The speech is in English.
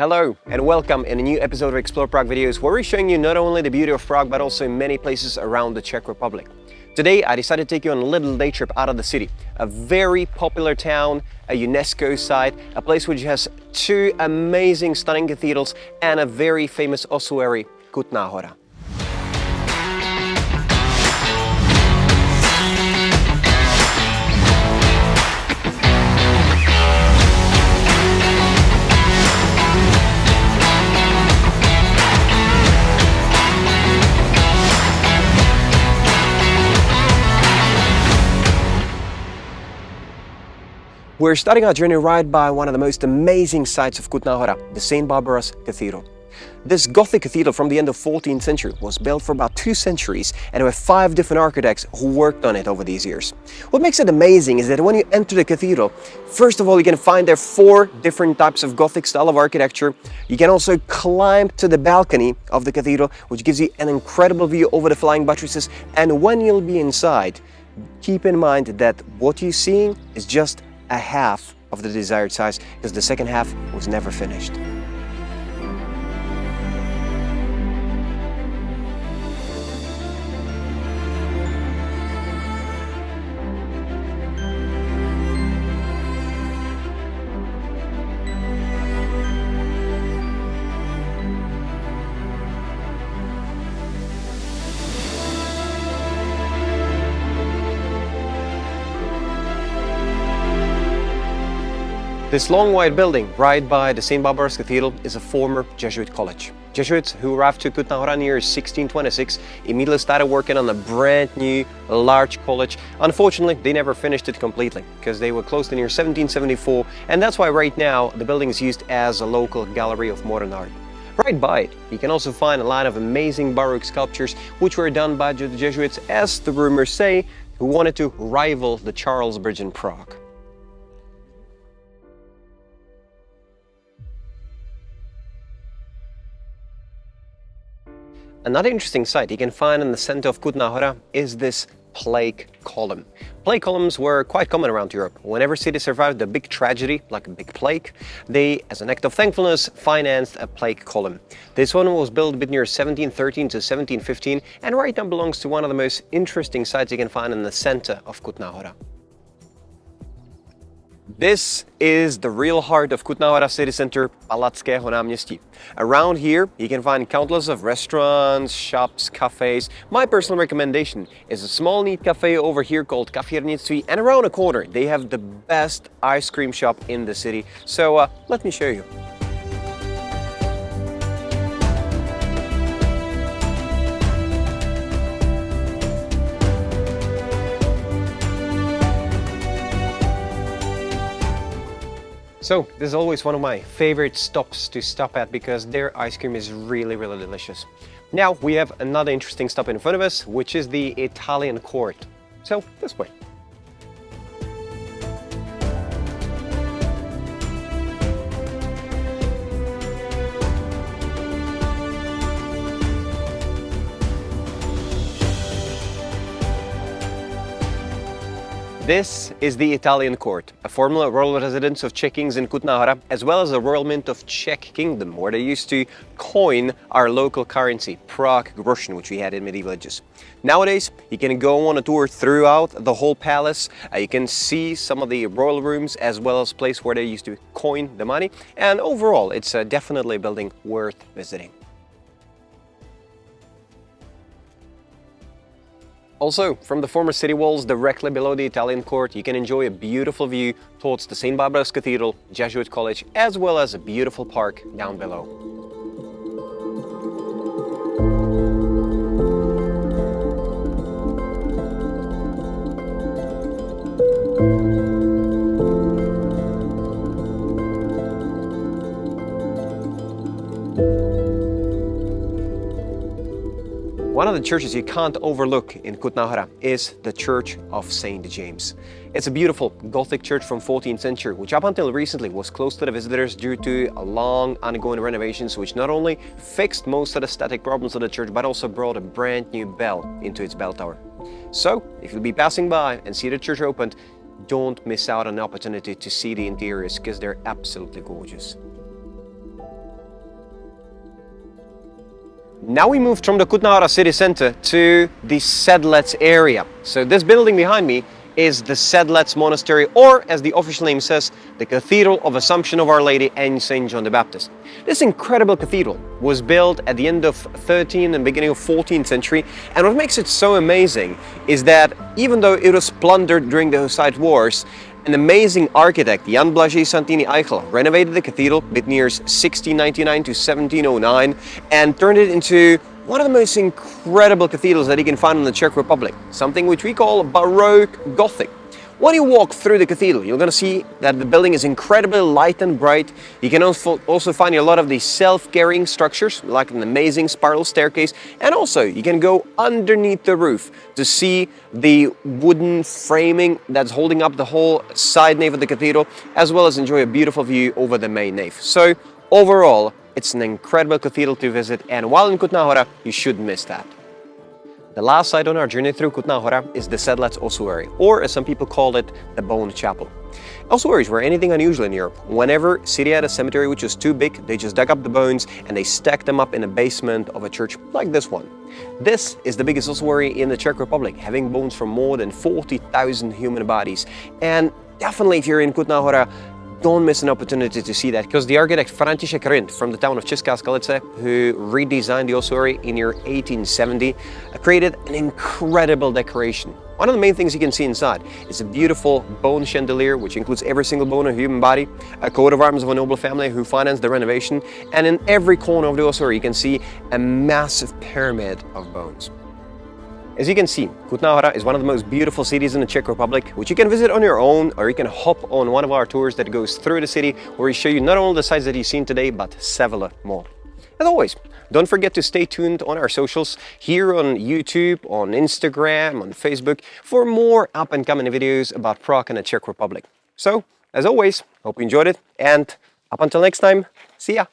Hello and welcome in a new episode of Explore Prague videos where we're showing you not only the beauty of Prague but also many places around the Czech Republic. Today I decided to take you on a little day trip out of the city. A very popular town, a UNESCO site, a place which has two amazing stunning cathedrals and a very famous ossuary, Kutná Hora. We're starting our journey right by one of the most amazing sites of Kutná Hora, the St. Barbaras Cathedral. This Gothic cathedral from the end of 14th century was built for about 2 centuries and there were 5 different architects who worked on it over these years. What makes it amazing is that when you enter the cathedral, first of all you can find there 4 different types of Gothic style of architecture. You can also climb to the balcony of the cathedral, which gives you an incredible view over the flying buttresses, and when you'll be inside, keep in mind that what you're seeing is just a half of the desired size, because the second half was never finished. This long white building right by the St. Barbaras Cathedral is a former Jesuit college. Jesuits who arrived to Kutná Hora near 1626 immediately started working on a brand new large college. Unfortunately, they never finished it completely because they were closed in year 1774, and that's why right now the building is used as a local gallery of modern art. Right by it, you can also find a lot of amazing Baroque sculptures which were done by the Jesuits, as the rumors say, who wanted to rival the Charles Bridge in Prague. Another interesting sight you can find in the center of Kutná Hora is this plague column. Plague columns were quite common around Europe. Whenever cities survived a big tragedy, like a big plague, they, as an act of thankfulness, financed a plague column. This one was built between 1713 to 1715 and right now belongs to one of the most interesting sites you can find in the center of Kutná Hora. This is the real heart of Kutná Hora city center, Palackého náměstí. Around here, you can find countless of restaurants, shops, cafes. My personal recommendation is a small neat cafe over here called Kafírnictví, and around the corner, they have the best ice cream shop in the city. So let me show you. So this is always one of my favorite stops to stop at because their ice cream is really delicious. Now we have another interesting stop in front of us, which is the Italian court. So this way. This is the Italian court, a former royal residence of Czech kings in Kutná Hora, as well as a royal mint of Czech kingdom, where they used to coin our local currency, Prague groschen, which we had in medieval ages. Nowadays, you can go on a tour throughout the whole palace. You can see some of the royal rooms, as well as a place where they used to coin the money. And overall, it's definitely a building worth visiting. Also, from the former city walls directly below the Italian court, you can enjoy a beautiful view towards the St. Barbaras Cathedral, Jesuit College, as well as a beautiful park down below. One of the churches you can't overlook in Kutná Hora is the Church of St. James. It's a beautiful Gothic church from 14th century, which up until recently was closed to the visitors due to a long ongoing renovations, which not only fixed most of the static problems of the church, but also brought a brand new bell into its bell tower. So, if you'll be passing by and see the church opened, don't miss out on the opportunity to see the interiors because they're absolutely gorgeous. Now we moved from the Kutná Hora city center to the Sedlec area. So this building behind me is the Sedlec Monastery, or as the official name says, the Cathedral of Assumption of Our Lady and St. John the Baptist. This incredible cathedral was built at the end of 13th and beginning of 14th century, and what makes it so amazing is that even though it was plundered during the Hussite Wars, an amazing architect, Jan Blažej Santini Eichel, renovated the cathedral between years 1699 to 1709 and turned it into one of the most incredible cathedrals that you can find in the Czech Republic, something which we call Baroque Gothic. When you walk through the cathedral, you're going to see that the building is incredibly light and bright. You can also find a lot of these self-carrying structures, like an amazing spiral staircase, and also you can go underneath the roof to see the wooden framing that's holding up the whole side nave of the cathedral, as well as enjoy a beautiful view over the main nave. So overall, it's an incredible cathedral to visit, and while in Kutná Hora, you shouldn't miss that. The last site on our journey through Kutná Hora is the Sedlec ossuary, or as some people call it, the Bone Chapel. Ossuaries were anything unusual in Europe. Whenever city had a cemetery which was too big, they just dug up the bones and they stacked them up in the basement of a church like this one. This is the biggest ossuary in the Czech Republic, having bones from more than 40,000 human bodies. And definitely if you're in Kutná Hora, don't miss an opportunity to see that, because the architect František Rindt from the town of Česká Skalice, who redesigned the ossuary in year 1870, created an incredible decoration. One of the main things you can see inside is a beautiful bone chandelier, which includes every single bone of a human body, a coat of arms of a noble family who financed the renovation, and in every corner of the ossuary you can see a massive pyramid of bones. As you can see, Kutná Hora is one of the most beautiful cities in the Czech Republic, which you can visit on your own, or you can hop on one of our tours that goes through the city, where we show you not only the sites that you've seen today, but several more. As always, don't forget to stay tuned on our socials, here on YouTube, on Instagram, on Facebook, for more up-and-coming videos about Prague and the Czech Republic. So, as always, hope you enjoyed it, and up until next time, see ya!